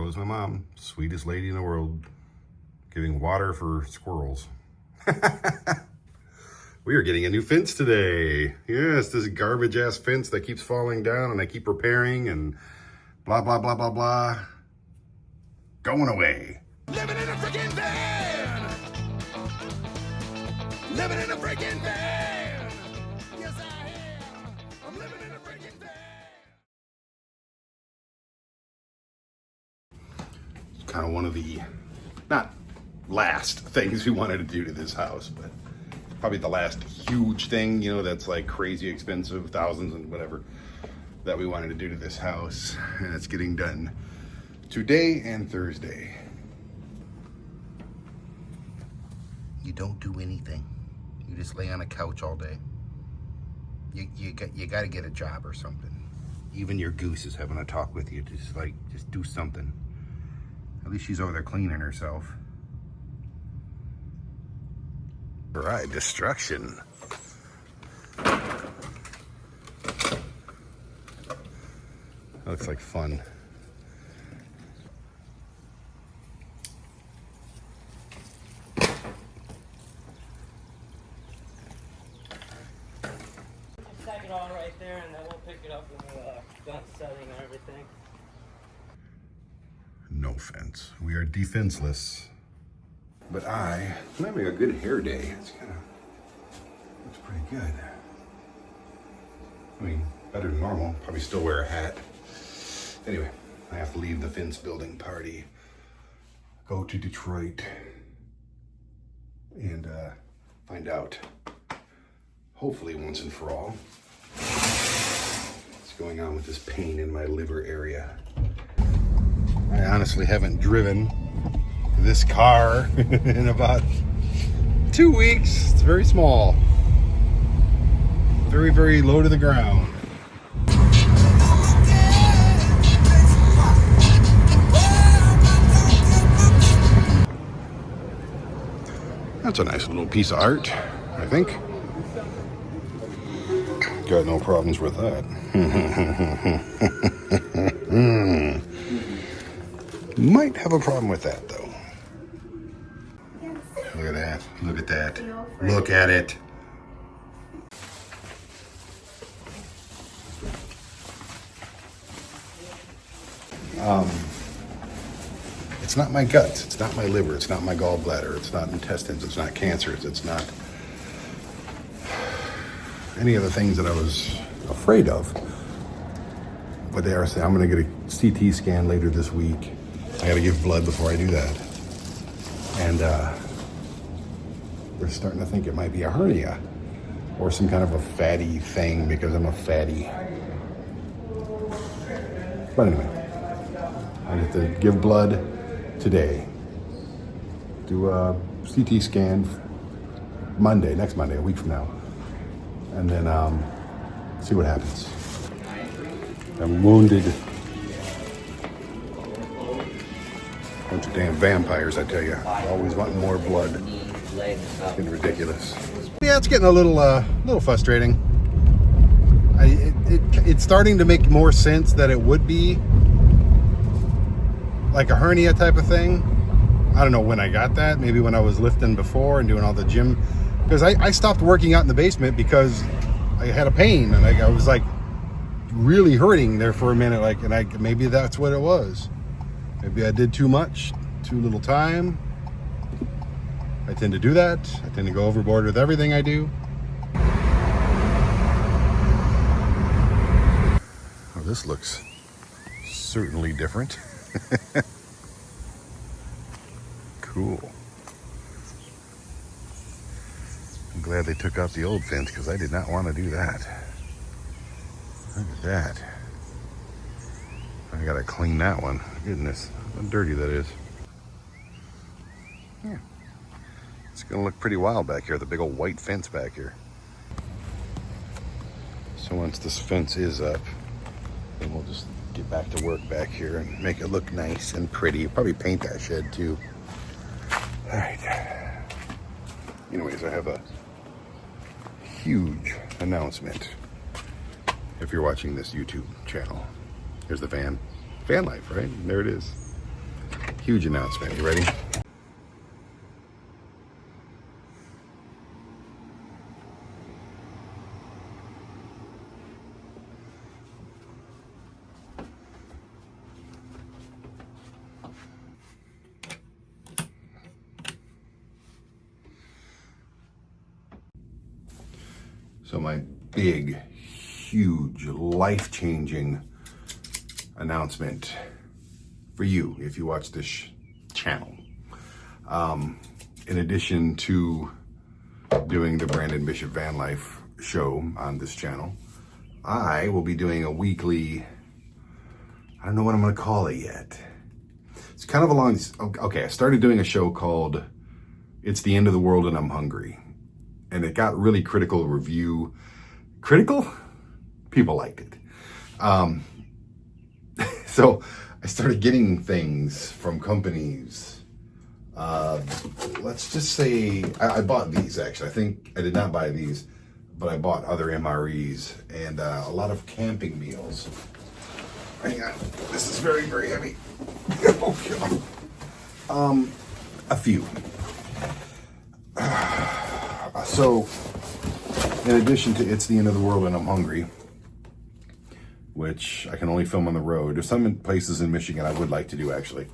was my mom, sweetest lady in the world, giving water for squirrels. We are getting a new fence today. Yes, this garbage ass fence that keeps falling down and I keep repairing and blah, blah, blah, blah, blah. Going away. Living in a freaking van! Living in a freaking van! Yes, I am! I'm living in a freaking van! It's kind of one of the, not last things we wanted to do to this house, but probably the last huge thing, you know, that's like crazy expensive, thousands and whatever, that we wanted to do to this house. And it's getting done today and Thursday. You don't do anything. You just lay on a couch all day. You got to get a job or something. Even your goose is having a talk with you. Just do something. At least she's over there cleaning herself. All right, destruction. That looks like fun. Stack it all right there, and then we'll pick it up when we're done setting and everything. No fence. We are defenseless. But I'm having a good hair day. It's kind of looks pretty good. I mean, better than normal. Probably still wear a hat. Anyway, I have to leave the fence building party, go to Detroit, and find out, hopefully once and for all, what's going on with this pain in my liver area. I honestly haven't driven this car in about 2 weeks. It's very small. Very, very low to the ground. That's a nice little piece of art, I think. Got no problems with that. Might have a problem with that, though. Look at that. Look at that. Look at it. It's not my guts. It's not my liver. It's not my gallbladder. It's not intestines. It's not cancers. It's not any of the things that I was afraid of. But they are saying I'm going to get a CT scan later this week. I got to give blood before I do that. And they're starting to think it might be a hernia or some kind of a fatty thing because I'm a fatty. But anyway, I get to give blood today. Do a CT scan Monday, next Monday, a week from now. And then see what happens. I'm wounded. Bunch of damn vampires, I tell you. Always wanting more blood. It's getting ridiculous. Yeah, it's getting a little frustrating. It's starting to make more sense that it would be like a hernia type of thing. I don't know when I got that. Maybe when I was lifting before and doing all the gym. Because I stopped working out in the basement because I had a pain and I was like really hurting there for a minute. Maybe that's what it was. Maybe I did too much, too little time. I tend to do that. I tend to go overboard with everything I do. Oh, this looks certainly different. Cool. I'm glad they took out the old fence because I did not want to do that. Look at that. I gotta clean that one. Goodness, how dirty that is. Yeah. It's gonna look pretty wild back here, the big old white fence back here. So once this fence is up, then we'll just get back to work back here and make it look nice and pretty. Probably paint that shed too. All right. Anyways, I have a huge announcement. If you're watching this YouTube channel, here's the Vanlife, right? There it is. Huge announcement. You ready? So my big, huge, life-changing announcement for you, if you watch this channel. In addition to doing the Brandon Bishop Vanlife show on this channel, I will be doing a weekly, I don't know what I'm going to call it yet. It's kind of along, okay, I started doing a show called It's the End of the World and I'm Hungry. And it got really critical review. Critical? People liked it. So I started getting things from companies. Let's just say, I bought these actually. I think I did not buy these, but I bought other MREs and a lot of camping meals. Hang on, this is very, very heavy. Oh, God. A few. So, in addition to It's the End of the World and I'm Hungry, which I can only film on the road. There's some places in Michigan I would like to do, actually.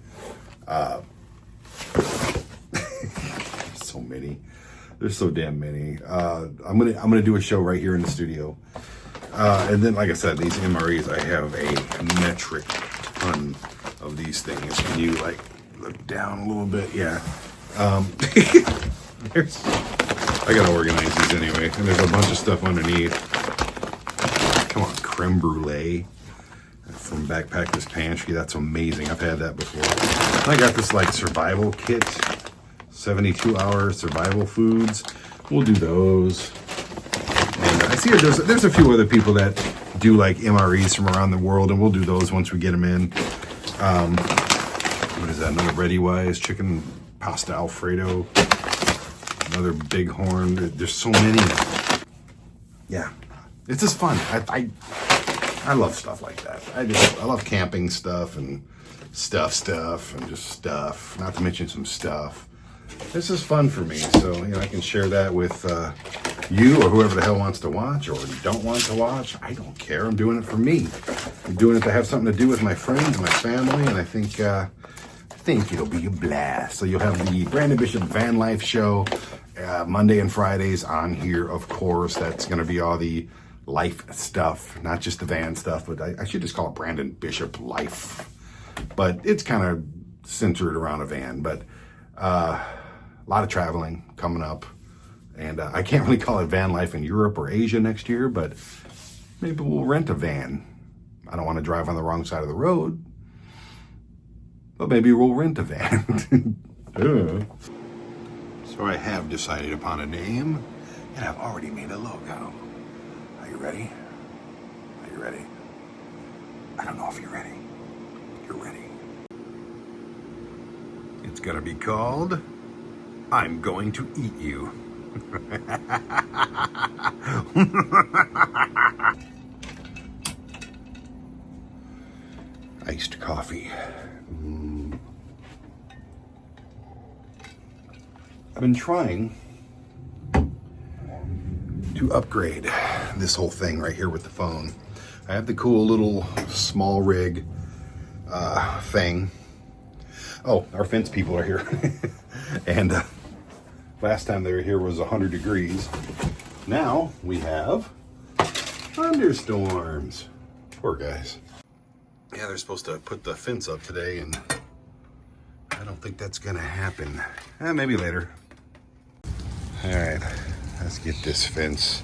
So many. There's so damn many. I'm gonna do a show right here in the studio. And then, like I said, these MREs, I have a metric ton of these things. Can you, like, look down a little bit? Yeah. I gotta organize these anyway. And there's a bunch of stuff underneath. Come on, creme brulee from Backpacker's Pantry. That's amazing. I've had that before. I got this like survival kit, 72-hour survival foods. We'll do those. And I see there's a few other people that do like MREs from around the world, and we'll do those once we get them in. What is that? Another Ready Wise chicken pasta Alfredo. Another Bighorn. There's so many. Yeah, it's just fun. I love stuff like that. I love camping stuff and stuff and just stuff. Not to mention some stuff. This is fun for me, so I can share that with you or whoever the hell wants to watch or don't want to watch. I don't care. I'm doing it for me. I'm doing it to have something to do with my friends and my family, and I think it'll be a blast. So you'll have the Brandon Bishop Vanlife show Monday and Fridays on here, of course. That's going to be all the life stuff, not just the van stuff, but I should just call it Brandon Bishop Life. But it's kind of centered around a van, but a lot of traveling coming up. And I can't really call it van life in Europe or Asia next year, but maybe we'll rent a van. I don't want to drive on the wrong side of the road, but maybe we'll rent a van. So I have decided upon a name, and I've already made a logo. Are you ready? Are you ready? I don't know if you're ready. You're ready. It's gonna be called I'm Going to Eat You. Iced coffee. I've been trying to upgrade this whole thing right here with the phone. I have the cool little small rig thing. Oh, our fence people are here. And last time they were here was 100 degrees. Now we have thunderstorms. Poor guys. Yeah, they're supposed to put the fence up today, and I don't think that's gonna happen. Maybe later. All right, let's get this fence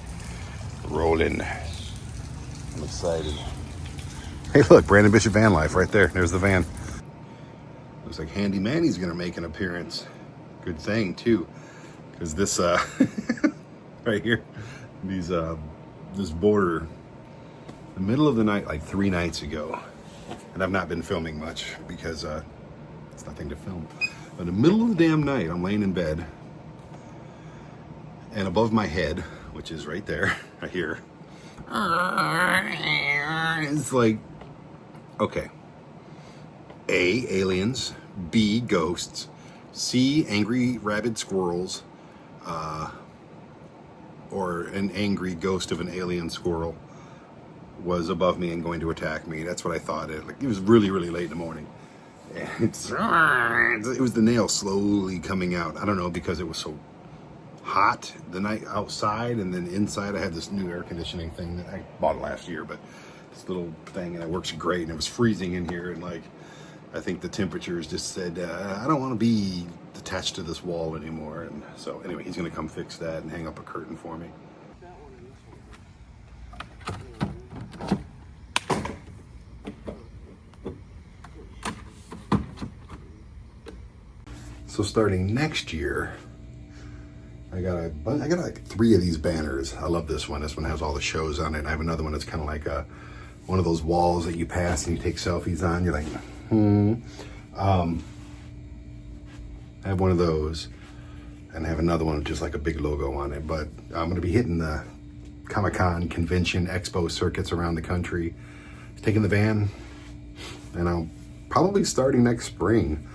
rolling. I'm excited. Hey, look, Brandon Bishop Vanlife right there. There's the van. Looks like Handy Manny's gonna make an appearance. Good thing too, because this right here, this border, the middle of the night, like 3 nights ago, and I've not been filming much because it's nothing to film. But in the middle of the damn night, I'm laying in bed, and above my head, which is right there, I hear, it's like, okay, A, aliens, B, ghosts, C, angry rabid squirrels, or an angry ghost of an alien squirrel was above me and going to attack me. That's what I thought. It was really, really late in the morning. And it was the nail slowly coming out. I don't know, because it was so hot the night outside, and then inside I had this new air conditioning thing that I bought last year, but this little thing, and it works great, and it was freezing in here, and like I think the temperatures just said I don't want to be attached to this wall anymore. And so anyway, he's gonna come fix that and hang up a curtain for me. So starting next year, I got like 3 of these banners. I love this one. This one has all the shows on it. And I have another one that's kind of like one of those walls that you pass and you take selfies on. You're like, I have one of those, and I have another one with just like a big logo on it. But I'm going to be hitting the Comic-Con, convention, expo circuits around the country, taking the van, and I'll probably starting next spring.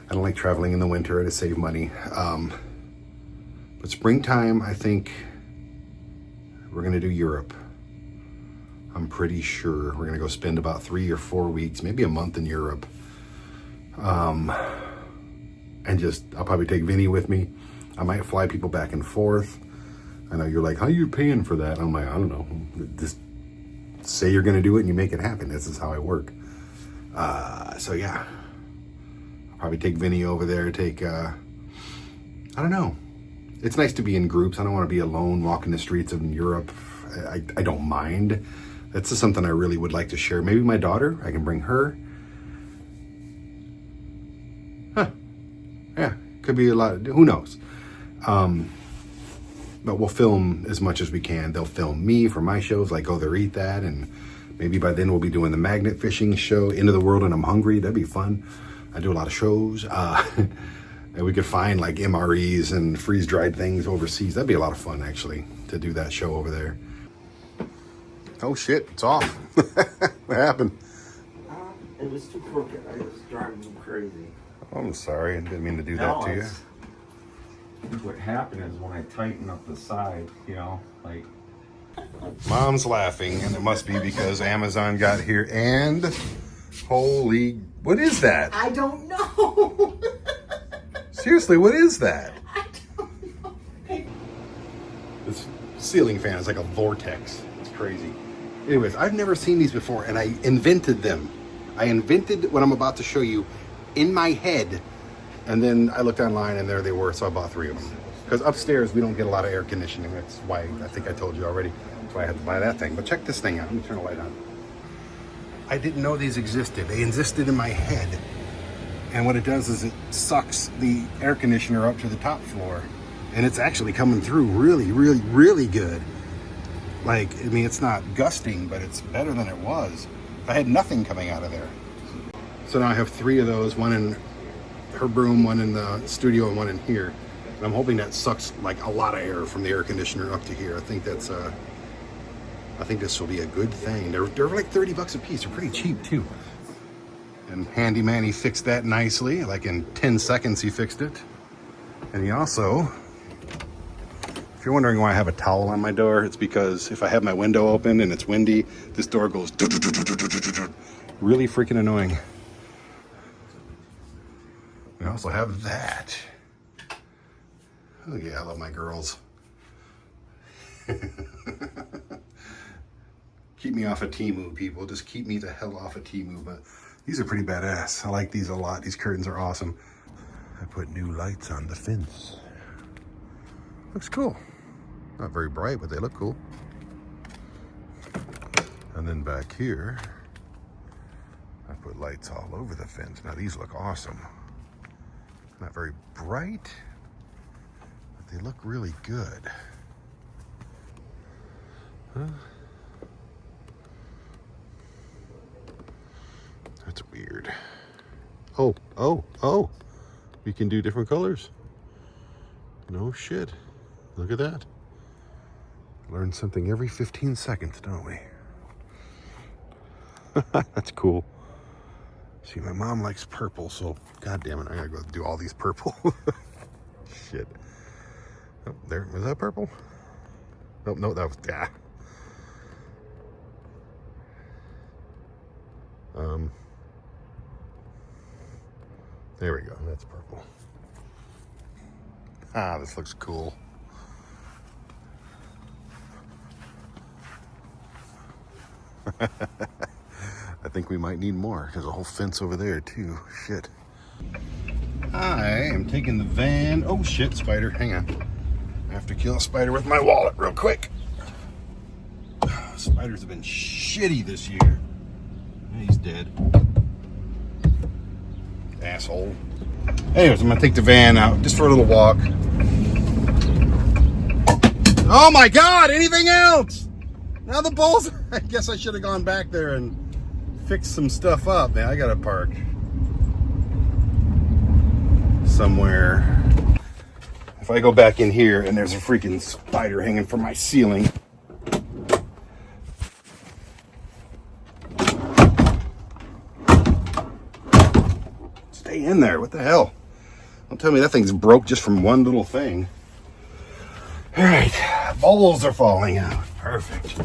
I don't like traveling in the winter to save money. But springtime, I think we're going to do Europe. I'm pretty sure we're going to go spend about 3 or 4 weeks, maybe a month in Europe. And I'll probably take Vinny with me. I might fly people back and forth. I know you're like, how are you paying for that? I'm like, I don't know. Just say you're going to do it and you make it happen. This is how I work. So yeah, I'll probably take Vinny over there. I don't know. It's nice to be in groups. I don't want to be alone walking the streets of Europe. I don't mind. That's just something I really would like to share. Maybe my daughter, I can bring her. Yeah, could be a lot. Who knows? But we'll film as much as we can. They'll film me for my shows, like Go There Eat That, and maybe by then we'll be doing the magnet fishing show, Into the World and I'm Hungry. That'd be fun. I do a lot of shows. And we could find like MREs and freeze-dried things overseas. That'd be a lot of fun, actually, to do that show over there. Oh shit, it's off. What happened? It was too crooked. I was driving me crazy. Oh, I'm sorry, I didn't mean to do that to you. What happened is when I tighten up the side, like... Mom's laughing, and it must be because Amazon got here, and holy, what is that? I don't know. Seriously, what is that? I don't know. This ceiling fan is like a vortex. It's crazy. Anyways, I've never seen these before, and I invented them. I invented what I'm about to show you in my head, and then I looked online, and there they were, so I bought 3 of them. Because upstairs, we don't get a lot of air conditioning. That's why, I think I told you already, that's why I had to buy that thing. But check this thing out. Let me turn the light on. I didn't know these existed. They existed in my head. And what it does is it sucks the air conditioner up to the top floor. And it's actually coming through really, really, really good. Like, I mean, it's not gusting, but it's better than it was. I had nothing coming out of there. So now I have 3 of those, one in her room, one in the studio, and one in here. And I'm hoping that sucks like a lot of air from the air conditioner up to here. I think this will be a good thing. They're like 30 bucks a piece. They're pretty cheap too. And Handy Manny fixed that nicely. Like in 10 seconds he fixed it. And he also, if you're wondering why I have a towel on my door, it's because if I have my window open and it's windy, this door goes really freaking annoying. We also have that. Oh yeah, I love my girls. Keep me off of Temu, people. Just keep me the hell off of Temu. But these are pretty badass. I like these a lot. These curtains are awesome. I put new lights on the fence. Looks cool. Not very bright, but they look cool. And then back here, I put lights all over the fence. Now these look awesome. Not very bright, but they look really good. Huh? That's weird. Oh. We can do different colors. No shit. Look at that. Learn something every 15 seconds, don't we? That's cool. See, my mom likes purple, so god damn it, I gotta go do all these purple. Shit. Oh, there, was that purple? Nope, no, that was, yeah. There we go, that's purple. Ah, this looks cool. I think we might need more. There's a whole fence over there too. Shit. I am taking the van. Oh shit, spider. Hang on. I have to kill a spider with my wallet real quick. Spiders have been shitty this year. He's dead. Asshole. Anyways, I'm gonna take the van out just for a little walk. Oh my god, anything else? Now the bulls. I guess I should have gone back there and fixed some stuff up. Man, I gotta park somewhere. If I go back in here and there's a freaking spider hanging from my ceiling. Stay in there, what the hell? Don't tell me that thing's broke just from one little thing. All right, bowls are falling out. Perfect.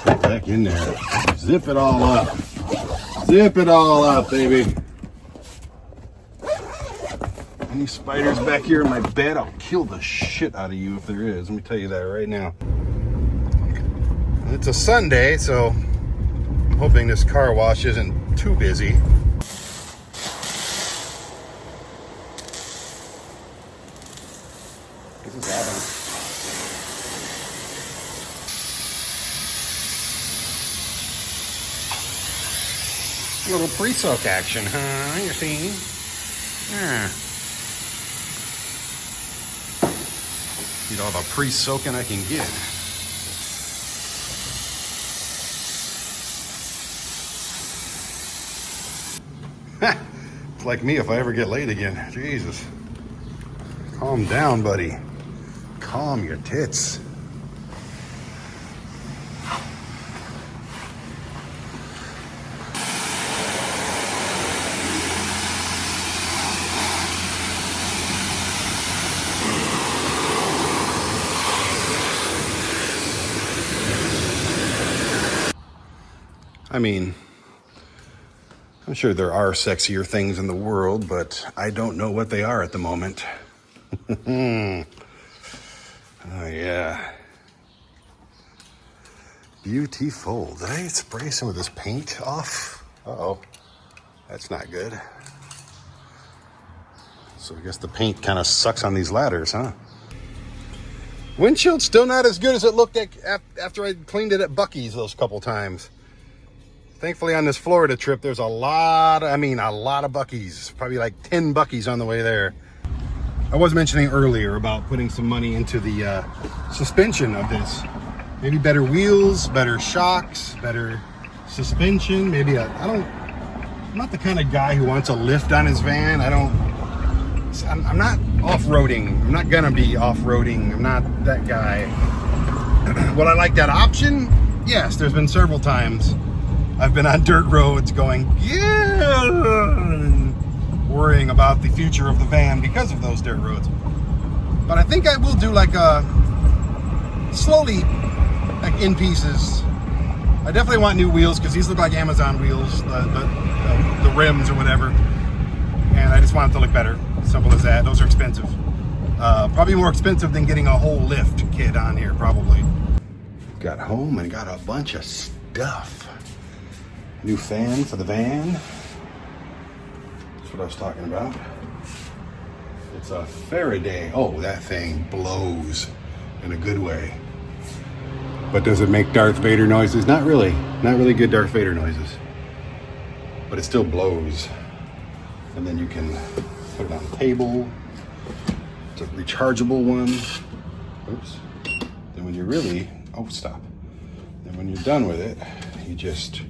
Get back in there. Zip it all up. Zip it all up, baby. Any spiders back here in my bed? I'll kill the shit out of you if there is. Let me tell you that right now. It's a Sunday, so I'm hoping this car wash isn't too busy. This is happening. A little pre-soak action, huh? You see? Yeah. Get all the pre-soaking I can get. It's like me if I ever get late again. Jesus. Calm down, buddy. Calm your tits. I mean, I'm sure there are sexier things in the world, but I don't know what they are at the moment. Oh, yeah. Beautiful. Did I spray some of this paint off? Uh-oh. That's not good. So I guess the paint kind of sucks on these ladders, huh? Windshield's still not as good as it looked like after I cleaned it at Buc-ee's those couple times. Thankfully on this Florida trip, there's a lot of Buc-ee's. Probably like 10 Buc-ee's on the way there. I was mentioning earlier about putting some money into the suspension of this. Maybe better wheels, better shocks, better suspension. Maybe I'm not the kind of guy who wants a lift on his van. I'm not off-roading. I'm not gonna be off-roading. I'm not that guy. Would I like that option? Yes, there's been several times I've been on dirt roads going, yeah, and worrying about the future of the van because of those dirt roads. But I think I will do like slowly, like in pieces. I definitely want new wheels because these look like Amazon wheels, the rims or whatever. And I just want it to look better. Simple as that. Those are expensive. Probably more expensive than getting a whole lift kit on here, probably. Got home and got a bunch of stuff. New fan for the van. That's what I was talking about. It's a Faraday. Oh, that thing blows in a good way. But does it make Darth Vader noises? Not really. Not really good Darth Vader noises. But it still blows. And then you can put it on the table. It's a rechargeable one. Oops. Then when you're really, oh, stop. Then when you're done with it, you just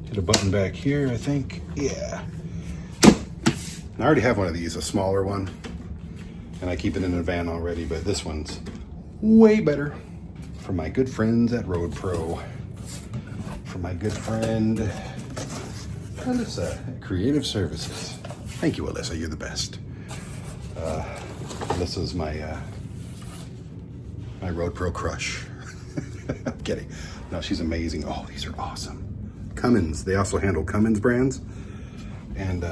hit a button back here, I think. Yeah. I already have one of these, a smaller one. And I keep it in the van already, but this one's way better. From my good friends at Road Pro. From my good friend Alyssa, Creative Services. Thank you, Alyssa. You're the best. Alyssa's my Road Pro crush. I'm kidding. No, she's amazing. Oh, these are awesome. Cummins. They also handle Cummins brands. And,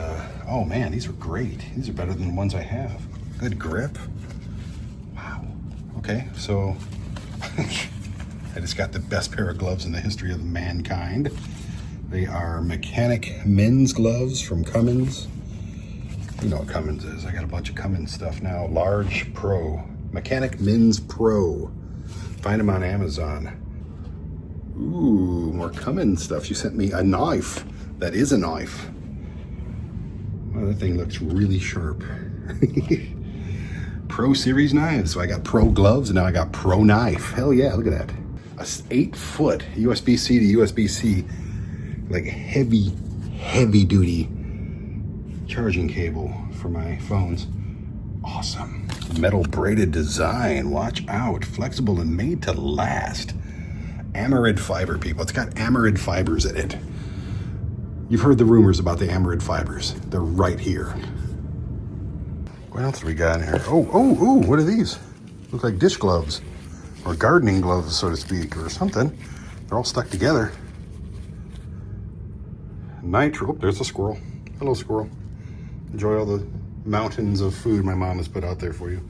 oh man, these are great. These are better than the ones I have. Good grip. Wow. Okay, so I just got the best pair of gloves in the history of mankind. They are mechanic men's gloves from Cummins. You know what Cummins is. I got a bunch of Cummins stuff now. Large Pro. Mechanic Men's Pro. Find them on Amazon. Ooh, more Cummins stuff. She sent me a knife. That is a knife. Oh, that thing looks really sharp. Pro Series knives. So I got Pro gloves and now I got Pro knife. Hell yeah, look at that. A 8-foot USB-C to USB-C, like heavy duty charging cable for my phones. Awesome. Metal braided design. Watch out. Flexible and made to last. Amarid fiber, people. It's got amarid fibers in it. You've heard the rumors about the amarid fibers. They're right here. What else do we got in here? Oh, what are these? Look like dish gloves or gardening gloves, so to speak, or something. They're all stuck together. Nitro. Oh, there's a squirrel. Hello, squirrel. Enjoy all the mountains of food my mom has put out there for you,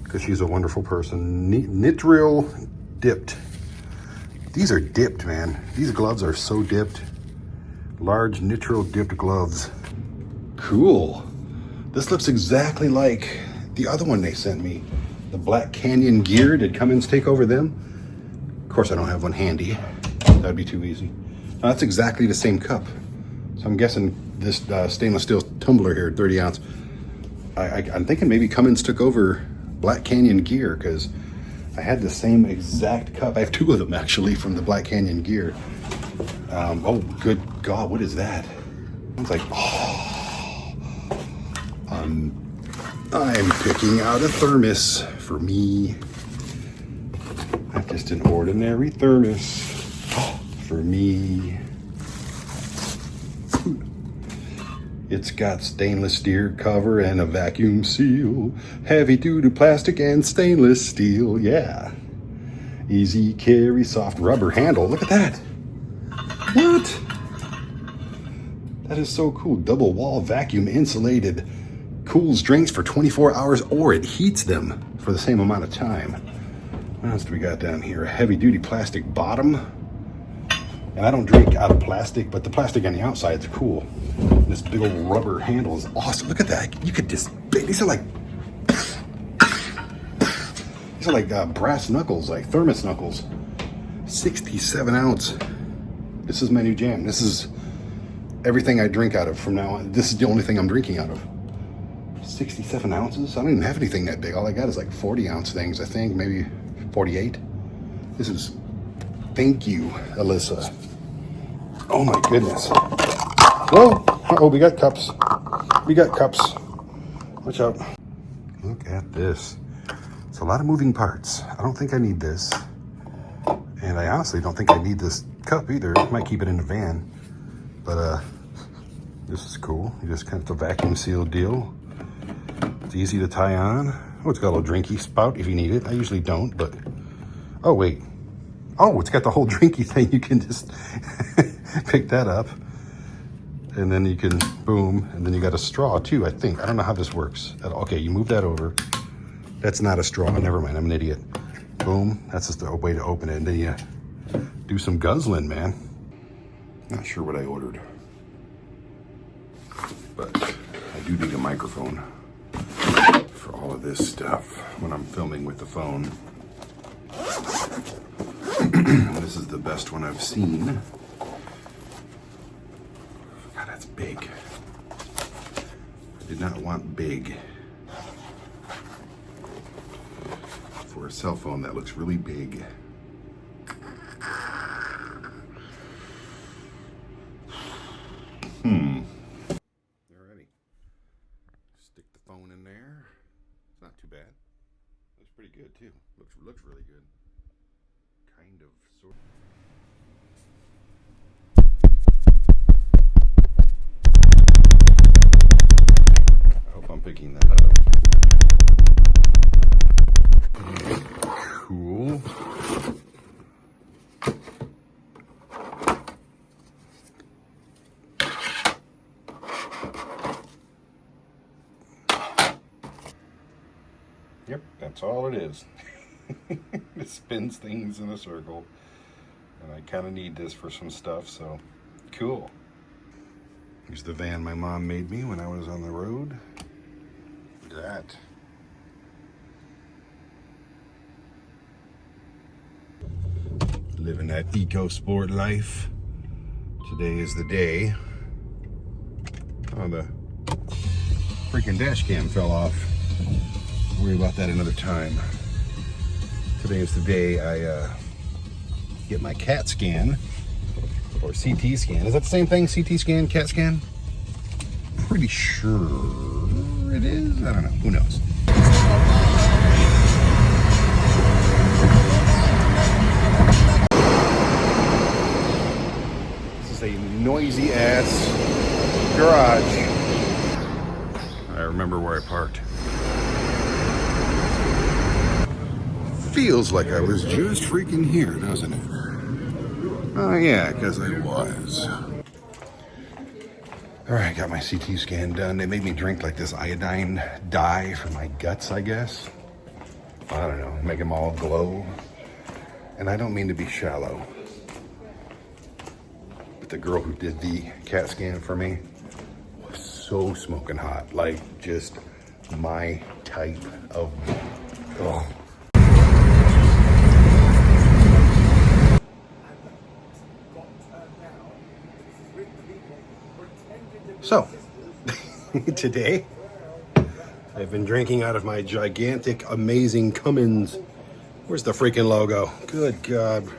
because she's a wonderful person. Nitrile dipped. These are dipped, man. These gloves are so dipped. Large nitrile dipped gloves. Cool. This looks exactly like the other one they sent me. The Black Canyon Gear. Did Cummins take over them? Of course I don't have one handy. That'd be too easy. No, that's exactly the same cup. So I'm guessing this stainless steel tumbler here, 30 ounce. I'm thinking maybe Cummins took over Black Canyon Gear, because I had the same exact cup. I have two of them actually from the Black Canyon Gear. Oh, good God, what is that? It's like, oh, I'm picking out a thermos for me. Not just an ordinary thermos for me. It's got stainless steel cover and a vacuum seal. Heavy duty plastic and stainless steel, yeah. Easy carry, soft rubber handle. Look at that. What? That is so cool. Double wall vacuum insulated. Cools drinks for 24 hours or it heats them for the same amount of time. What else do we got down here? A heavy duty plastic bottom. And I don't drink out of plastic, but the plastic on the outside is cool. This big old rubber handle is awesome. Look at that. You could just, these are like brass knuckles, like thermos knuckles. 67 ounce. This is my new jam. This is everything I drink out of from now on. This is the only thing I'm drinking out of. 67 ounces? I don't even have anything that big. All I got is like 40 ounce things, I think, maybe 48. This is, thank you, Alyssa. Oh my goodness. Whoa, uh-oh, we got cups. We got cups. Watch out. Look at this. It's a lot of moving parts. I don't think I need this. And I honestly don't think I need this cup either. I might keep it in the van. But this is cool. You just kind of, it's a vacuum sealed deal. It's easy to tie on. Oh, it's got a little drinky spout if you need it. I usually don't, but, oh wait. Oh, it's got the whole drinky thing. You can just pick that up. And then you can, boom, and then you got a straw too, I think. I don't know how this works. Okay, you move that over. That's not a straw, never mind, I'm an idiot. Boom, that's just a way to open it. And then you do some guzzling, man. Not sure what I ordered. But I do need a microphone for all of this stuff when I'm filming with the phone. This is the best one I've seen. God, that's big. I did not want big. For a cell phone, that looks really big. Alrighty. Stick the phone in there. It's not too bad. Looks pretty good too. Looks really good. Kind of, sort of. Yep, that's all it is. It spins things in a circle. And I kind of need this for some stuff, so cool. Here's the van my mom made me when I was on the road. Look at that. Living that eco sport life. Today is the day. Oh, the freaking dash cam fell off. Worry about that another time. Today is the day I get my CAT scan or CT scan. Is that the same thing? CT scan, CAT scan? Pretty sure it is. I don't know. Who knows? This is a noisy ass garage. I remember where I parked. Feels like I was just freaking here, doesn't it? Oh yeah, because I was. All right, got my CT scan done. They made me drink like this iodine dye for my guts, I guess. I don't know, make them all glow. And I don't mean to be shallow, but the girl who did the CAT scan for me was so smoking hot, like just my type of, oh. So, today, I've been drinking out of my gigantic, amazing Cummins. Where's the freaking logo? Good God.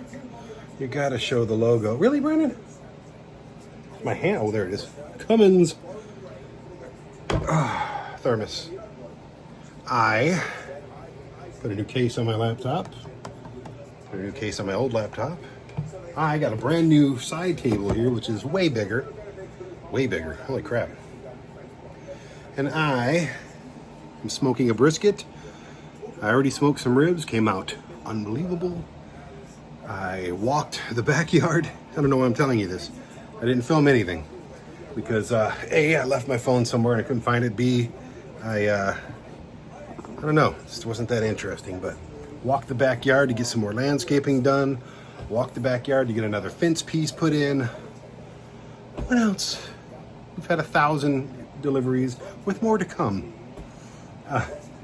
You gotta show the logo. Really, Brandon? My hand, oh, there it is. Cummins thermos. I put a new case on my laptop. Put a new case on my old laptop. I got a brand new side table here, which is way bigger. Way bigger. Holy crap. And I am smoking a brisket. I already smoked some ribs. Came out unbelievable. I walked the backyard. I don't know why I'm telling you this. I didn't film anything. Because A, I left my phone somewhere and I couldn't find it. B, I don't know. It just wasn't that interesting. But walked the backyard to get some more landscaping done. Walked the backyard to get another fence piece put in. What else? We've had 1,000 deliveries with more to come.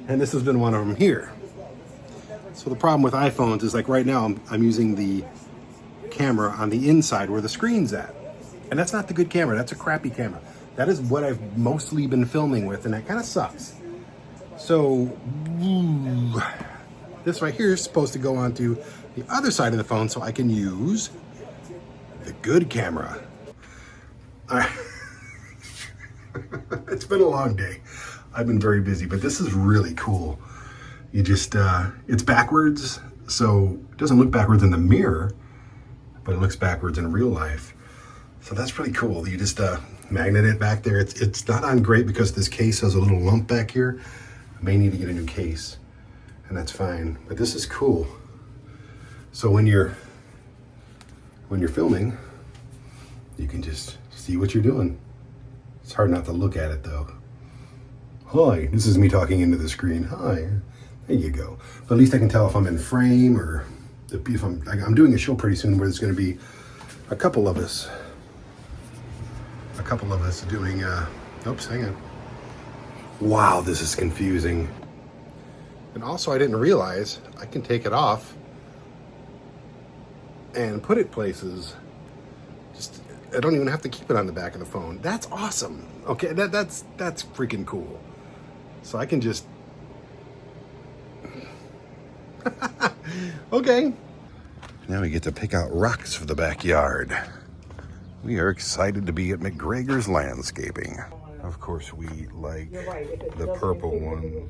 And this has been one of them here. So the problem with iPhones is like right now I'm using the camera on the inside where the screen's at. And that's not the good camera. That's a crappy camera. That is what I've mostly been filming with, and that kind of sucks. So this right here is supposed to go onto the other side of the phone so I can use the good camera. All right. It's been a long day. I've been very busy, but this is really cool. You just, it's backwards, so it doesn't look backwards in the mirror, but it looks backwards in real life. So that's really cool. You just magnet it back there. It's not on great because this case has a little lump back here. I may need to get a new case, and that's fine. But this is cool. So when you're filming, you can just see what you're doing. It's hard not to look at it though. Hi, this is me talking into the screen. Hi, there you go. But at least I can tell if I'm in frame or if I'm doing a show pretty soon where there's going to be a couple of us doing, oops, hang on. Wow, this is confusing. And also I didn't realize I can take it off and put it places. I don't even have to keep it on the back of the phone. That's awesome. Okay, that's freaking cool. So I can just... Okay. Now we get to pick out rocks for the backyard. We are excited to be at McGregor's Landscaping. Of course, we like the purple one.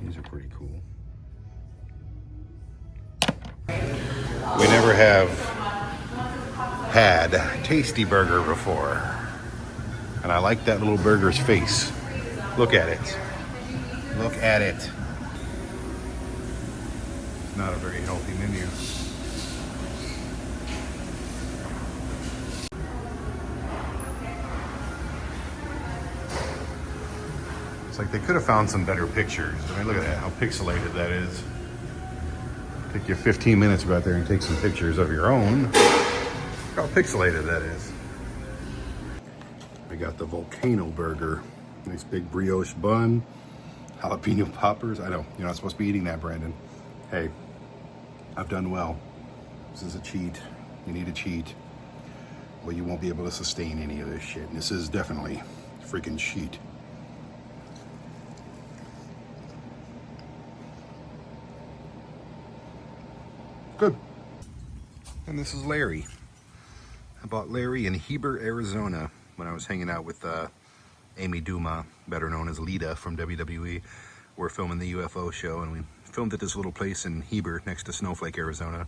These are pretty cool. We never have had Tasty Burger before. And I like that little burger's face. Look at it. Look at it. It's not a very healthy menu. It's like they could have found some better pictures. I mean, look at that, how pixelated that is. Take you 15 minutes to go out there and take some pictures of your own. Look how pixelated that is. We got the volcano burger. Nice big brioche bun. Jalapeno poppers. I know, you're not supposed to be eating that, Brandon. Hey, I've done well. This is a cheat. You need a cheat. Well, you won't be able to sustain any of this shit. And this is definitely a freaking cheat. Good. And this is Larry. I bought Larry in Heber, Arizona when I was hanging out with Amy Duma, better known as Lita from WWE. We're filming the UFO show, and we filmed at this little place in Heber next to Snowflake, Arizona,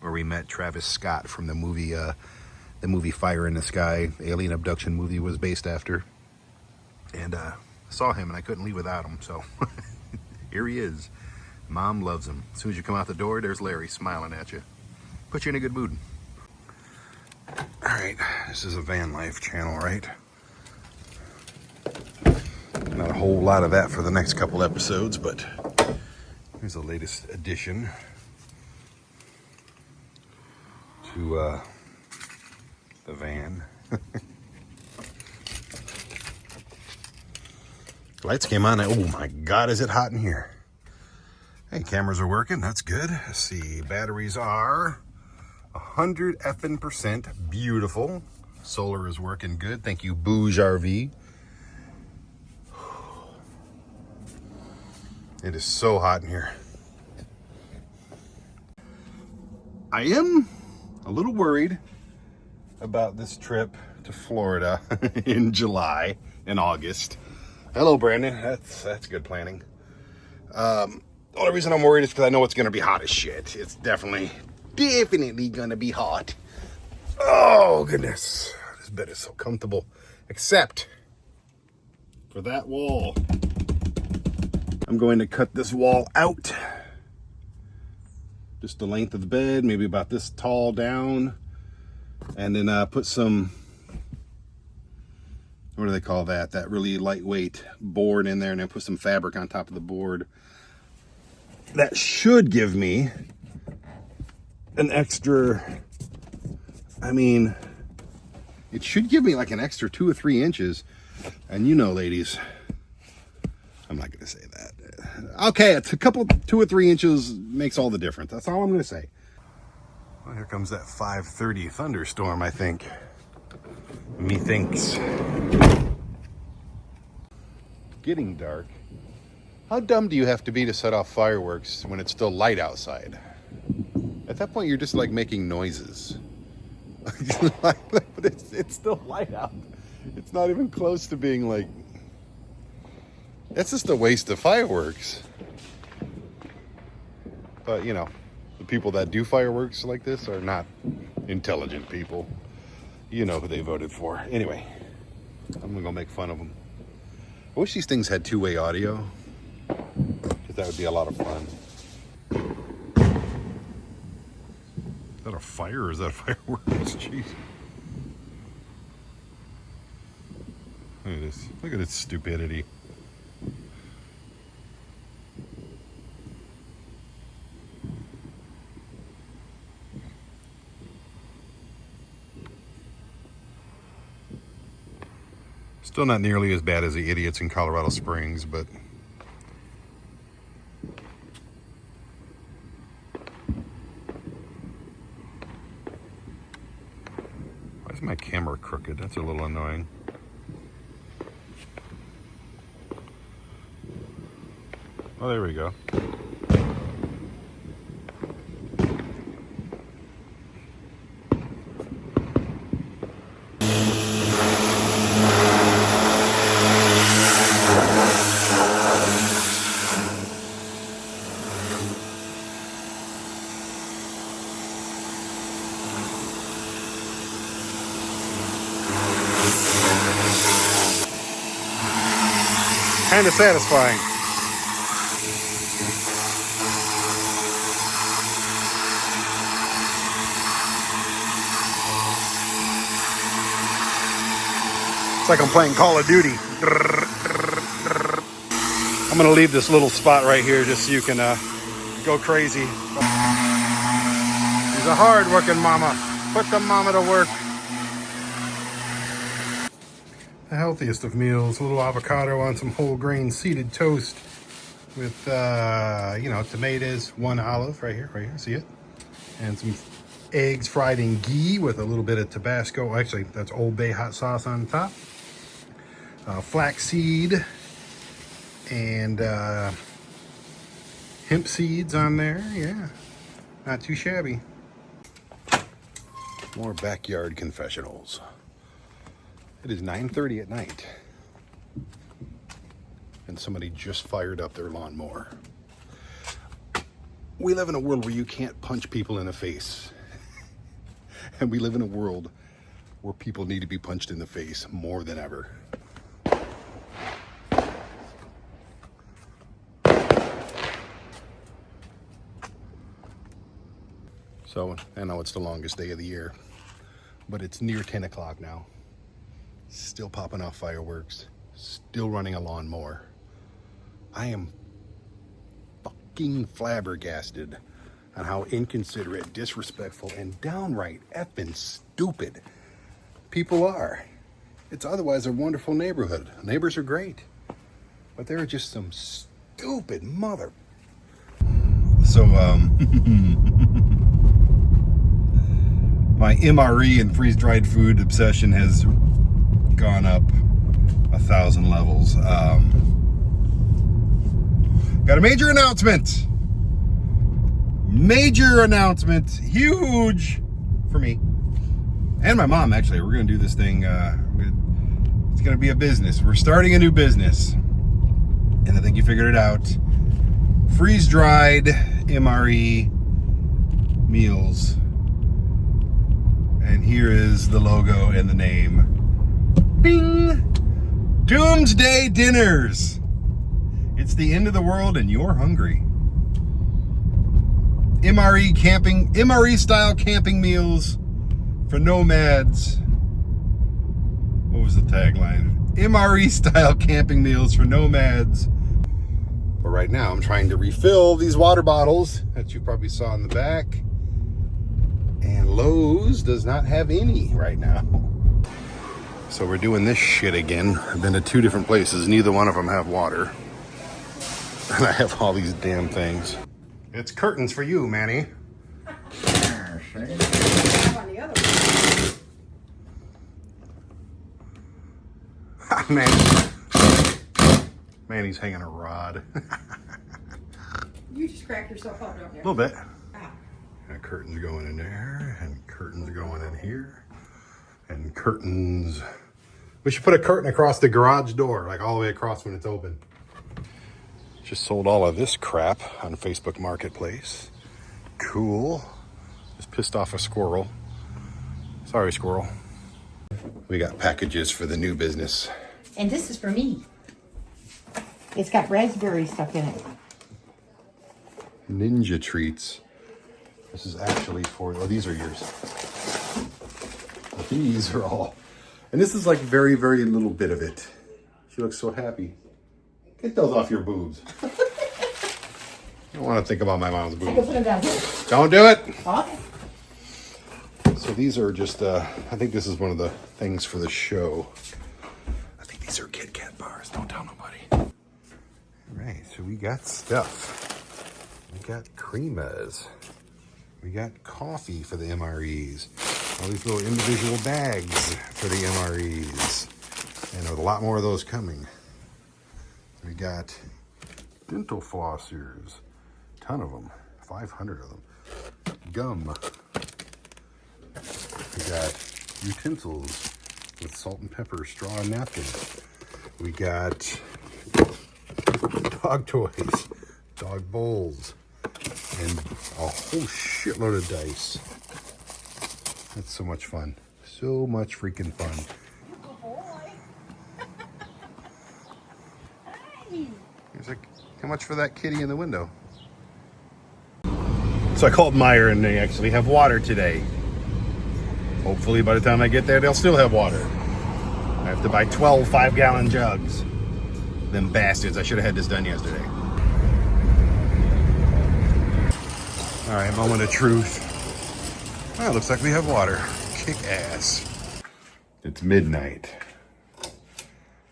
where we met Travis Scott from the movie Fire in the Sky, alien abduction movie was based after. And saw him, and I couldn't leave without him, so here he is. Mom loves him. As soon as you come out the door, there's Larry smiling at you. Put you in a good mood. All right, this is a Vanlife channel, right? Not a whole lot of that for the next couple episodes, but here's the latest addition to the van. Lights came on. Oh my God, is it hot in here? Hey, cameras are working. That's good. Let's see. Batteries are 100 effing%. Beautiful. Solar is working good. Thank you, Bouge RV. It is so hot in here. I am a little worried about this trip to Florida in July and August. Hello, Brandon. That's good planning. The only reason I'm worried is because I know it's going to be hot as shit. It's definitely going to be hot. Oh, goodness. This bed is so comfortable. Except for that wall. I'm going to cut this wall out. Just the length of the bed, maybe about this tall down. And then put some, what do they call that? That really lightweight board in there, and then put some fabric on top of the board. That should give me an extra, I mean, it should give me like an extra 2 or 3 inches. And you know, ladies, I'm not going to say that. Okay, it's a couple, 2 or 3 inches makes all the difference. That's all I'm going to say. Well, here comes that 5:30 thunderstorm, I think. Methinks. Getting dark. How dumb do you have to be to set off fireworks when it's still light outside? At that point, you're just like making noises. But it's still light out. It's not even close to being like... That's just a waste of fireworks. But, you know, the people that do fireworks like this are not intelligent people. You know who they voted for. Anyway, I'm gonna go make fun of them. I wish these things had two-way audio, because that would be a lot of fun. Is that a fire or is that fireworks? Jeez. Look at this. Look at its stupidity. Still not nearly as bad as the idiots in Colorado Springs, but why is my camera crooked? That's a little annoying. Oh, there we go. Kind of satisfying. It's like I'm playing Call of Duty. I'm gonna leave this little spot right here just so you can go crazy. She's a hard-working mama. Put the mama to work. The healthiest of meals, a little avocado on some whole grain seeded toast with, you know, tomatoes, 1 olive right here, see it? And some eggs fried in ghee with a little bit of Tabasco. Actually, that's Old Bay hot sauce on top. Flaxseed and hemp seeds on there. Yeah, not too shabby. More backyard confessionals. It is 9:30 at night, and somebody just fired up their lawnmower. We live in a world where you can't punch people in the face. And we live in a world where people need to be punched in the face more than ever. So, I know it's the longest day of the year, but it's near 10 o'clock now. Still popping off fireworks, still running a lawnmower. I am fucking flabbergasted on how inconsiderate, disrespectful, and downright effing stupid people are. It's otherwise a wonderful neighborhood. Neighbors are great, but there are just some stupid mother. So, my MRE and freeze-dried food obsession has gone up 1,000 levels. Got a major announcement. Major announcement. Huge for me. And my mom, actually. We're going to do this thing. It's going to be a business. We're starting a new business. And I think you figured it out. Freeze-dried MRE meals. And here is the logo and the name. Bing! Doomsday Dinners. It's the end of the world and you're hungry. MRE style camping meals for nomads. What was the tagline? MRE style camping meals for nomads. But right now I'm trying to refill these water bottles that you probably saw in the back. And Lowe's does not have any right now. So we're doing this shit again. I've been to 2 different places. Neither one of them have water. And I have all these damn things. It's curtains for you, Manny. On the other one. Manny's hanging a rod. You just crack yourself up, don't you? A little bit. Ah. And curtains going in there, and curtains going in here, and curtains. We should put a curtain across the garage door, like all the way across when it's open. Just sold all of this crap on Facebook Marketplace. Cool. Just pissed off a squirrel. Sorry, squirrel. We got packages for the new business. And this is for me. It's got raspberry stuff in it. Ninja treats. This is actually for, oh, these are yours. These are all, and this is like very, very little bit of it. She looks so happy. Get those off your boobs. I don't want to think about my mom's I can boobs. put them down here. Don't do it. Okay. So these are just, I think this is one of the things for the show. I think these are Kit Kat bars. Don't tell nobody. All right, so we got stuff. We got creamas. We got coffee for the MREs. All these little individual bags for the MREs. And there's a lot more of those coming. We got dental flossers. Ton of them. 500 of them. Gum. We got utensils with salt and pepper, straw and napkin. We got dog toys, dog bowls, and a whole shitload of dice. That's so much fun. So much freaking fun. Here's like, how much for that kitty in the window? So I called Meyer and they actually have water today. Hopefully by the time I get there, they'll still have water. I have to buy 12 5-gallon jugs. Them bastards. I should have had this done yesterday. All right, moment of truth. Oh, looks like we have water. Kick ass. It's midnight.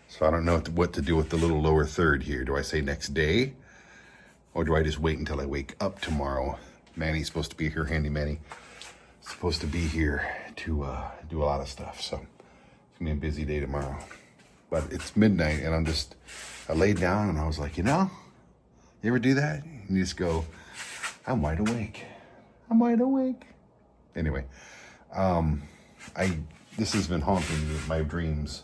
So I don't know what to do with the little lower third here. Do I say next day? Or do I just wait until I wake up tomorrow? Manny's supposed to be here, Handy Manny. Supposed to be here to do a lot of stuff. So it's gonna be a busy day tomorrow. But it's midnight and I laid down and I was like, you know, you ever do that? You just go, I'm wide awake. I'm wide awake. Anyway, this has been haunting me with my dreams.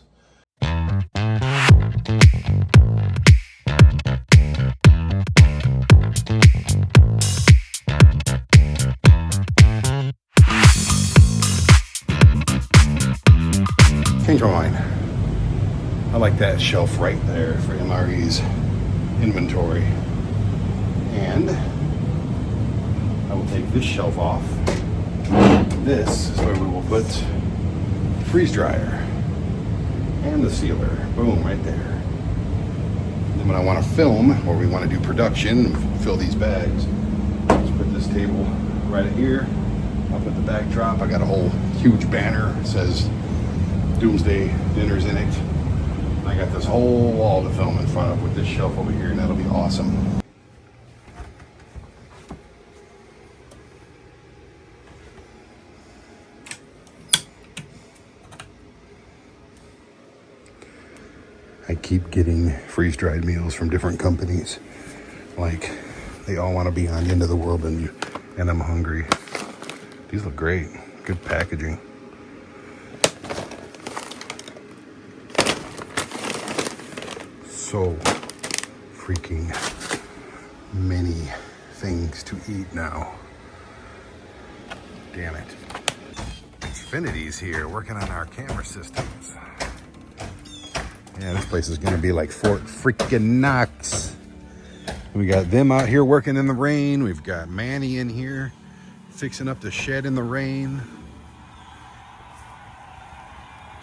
Changed my mind. I like that shelf right there for MRE's inventory. And I will take this shelf off. This is where we will put the freeze dryer and the sealer. Boom, right there. And then when I want to film, or we want to do production, fill these bags, just put this table right here. I'll put the backdrop. I got a whole huge banner. It says Doomsday Dinner's in it. I got this whole wall to film in front of with this shelf over here, and that'll be awesome. I keep getting freeze-dried meals from different companies. Like, they all want to be on the end of the world, and I'm hungry. These look great. Good packaging. So freaking many things to eat now. Damn it. Xfinity's here working on our camera systems. Yeah, this place is gonna be like Fort freaking Knox. We got them out here working in the rain. We've got Manny in here fixing up the shed in the rain.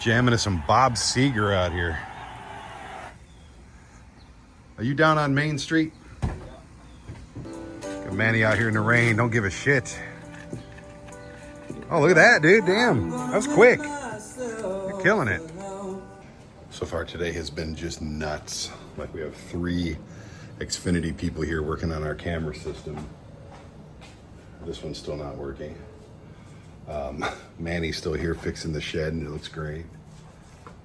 Jamming to some Bob Seger out here. Are you down on Main Street? Got Manny out here in the rain. Don't give a shit. Oh, look at that, dude. Damn. That was quick. You're killing it. So far today has been just nuts. Like, we have 3 Xfinity people here working on our camera system. This one's still not working. Manny's still here fixing the shed, and it looks great.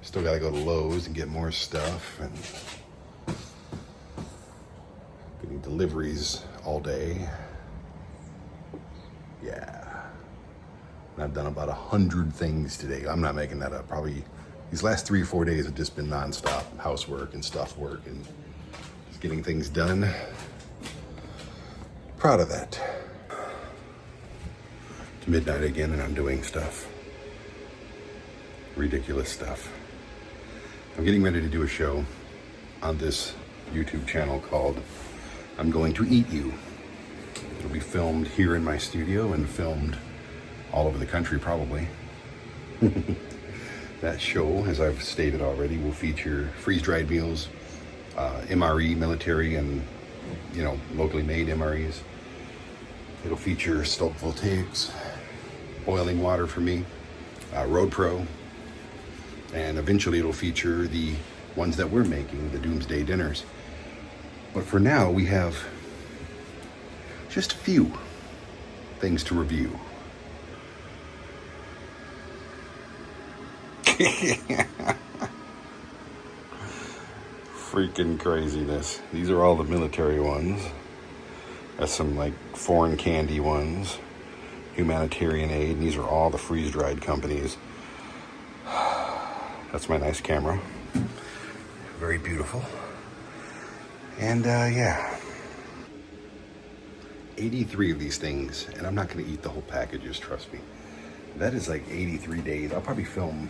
Still got to go to Lowe's and get more stuff. And getting deliveries all day. Yeah. And I've done about 100 things today. I'm not making that up. Probably these last 3 or 4 days have just been nonstop housework and stuff work and just getting things done. Proud of that. It's midnight again and I'm doing stuff. Ridiculous stuff. I'm getting ready to do a show on this YouTube channel called I'm Going to Eat You. It'll be filmed here in my studio and filmed all over the country probably. That show, as I've stated already, will feature freeze-dried meals, MRE, military, and locally made MREs. It'll feature stove voltaics, boiling water for me, Road Pro, and eventually it'll feature the ones that we're making, the Doomsday Dinners. But for now, we have just a few things to review. Freaking craziness. These are all the military ones. That's some like foreign candy ones. Humanitarian aid. And these are all the freeze-dried companies. That's my nice camera. Very beautiful. And yeah. 83 of these things. And I'm not going to eat the whole packages, trust me. That is like 83 days. I'll probably film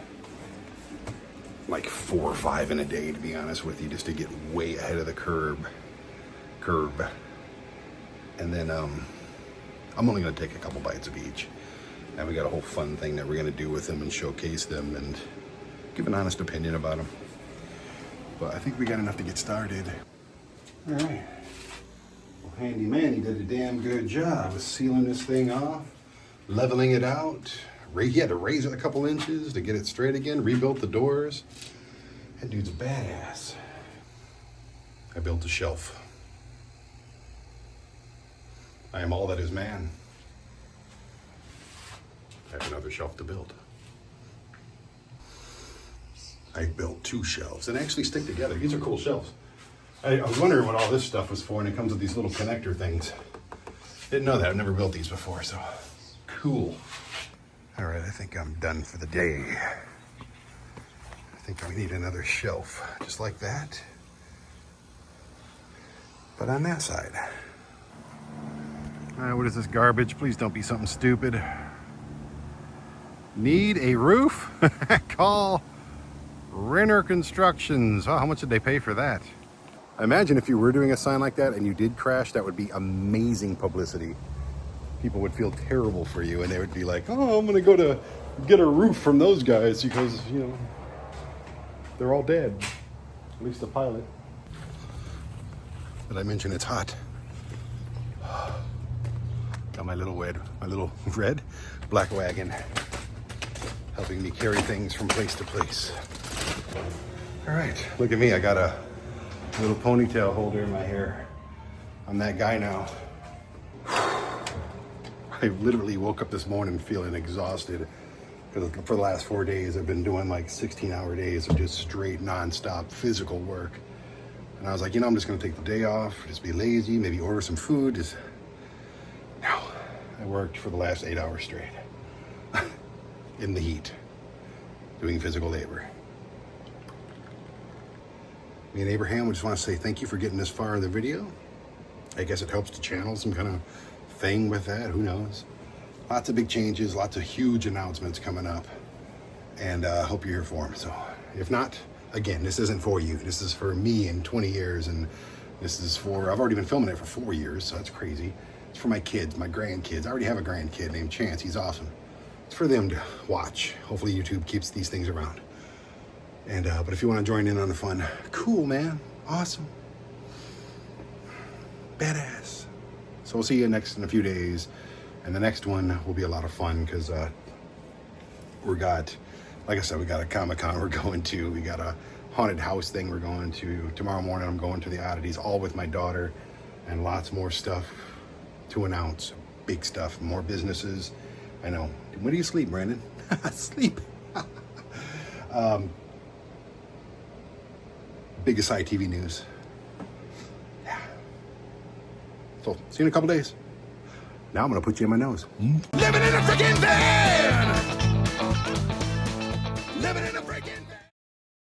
like 4 or 5 in a day, to be honest with you, just to get way ahead of the curve. And then I'm only going to take a couple bites of each. And we got a whole fun thing that we're going to do with them and showcase them and give an honest opinion about them. But I think we got enough to get started. All right. Well, Handy Manny did a damn good job of sealing this thing off, leveling it out. He had to raise it a couple inches to get it straight again, rebuilt the doors. That dude's a badass. I built a shelf. I am all that is man. I have another shelf to build. I built 2 shelves and actually stick together. These are cool shelves. I was wondering what all this stuff was for, and it comes with these little connector things. Didn't know that. I've never built these before, so cool. All right, I think I'm done for the day. I think I need another shelf, just like that. But on that side. All right, what is this garbage? Please don't be something stupid. Need a roof? Call Renner Constructions. Oh, how much did they pay for that? I imagine if you were doing a sign like that and you did crash, that would be amazing publicity. People would feel terrible for you, and they would be like, oh, I'm gonna go to get a roof from those guys because, you know, they're all dead. At least the pilot. Did I mention it's hot? Got my little red black wagon helping me carry things from place to place. All right, look at me. I got a little ponytail holder in my hair. I'm that guy now. I literally woke up this morning feeling exhausted because for the last 4 days I've been doing like 16-hour days of just straight non-stop physical work. And I was like, you know, I'm just gonna take the day off, just be lazy, maybe order some food. No, I worked for the last 8 hours straight in the heat, doing physical labor. Me and Abraham, we just want to say thank you for getting this far in the video. I guess it helps the channel, some kind of thing with that, who knows. Lots of big changes, lots of huge announcements coming up, and I hope you're here for them. So if not, again, this isn't for you. This is for me in 20 years, and this is for, I've already been filming it for 4 years, so that's crazy. It's for my kids, my grandkids. I already have a grandkid named Chance, he's awesome. It's for them to watch. Hopefully YouTube keeps these things around. And but if you want to join in on the fun, cool, man, awesome, badass. So we'll see you next in a few days, and the next one will be a lot of fun because like I said, we got a Comic-Con we're going to, we got a haunted house thing we're going to. Tomorrow morning I'm going to the Oddities, all with my daughter, and lots more stuff to announce, big stuff, more businesses. I know. When do you sleep, Brandon? Sleep. Biggest ITV news. Yeah. So, see you in a couple days. Now I'm gonna put you in my nose. Living in a freaking van! Living in a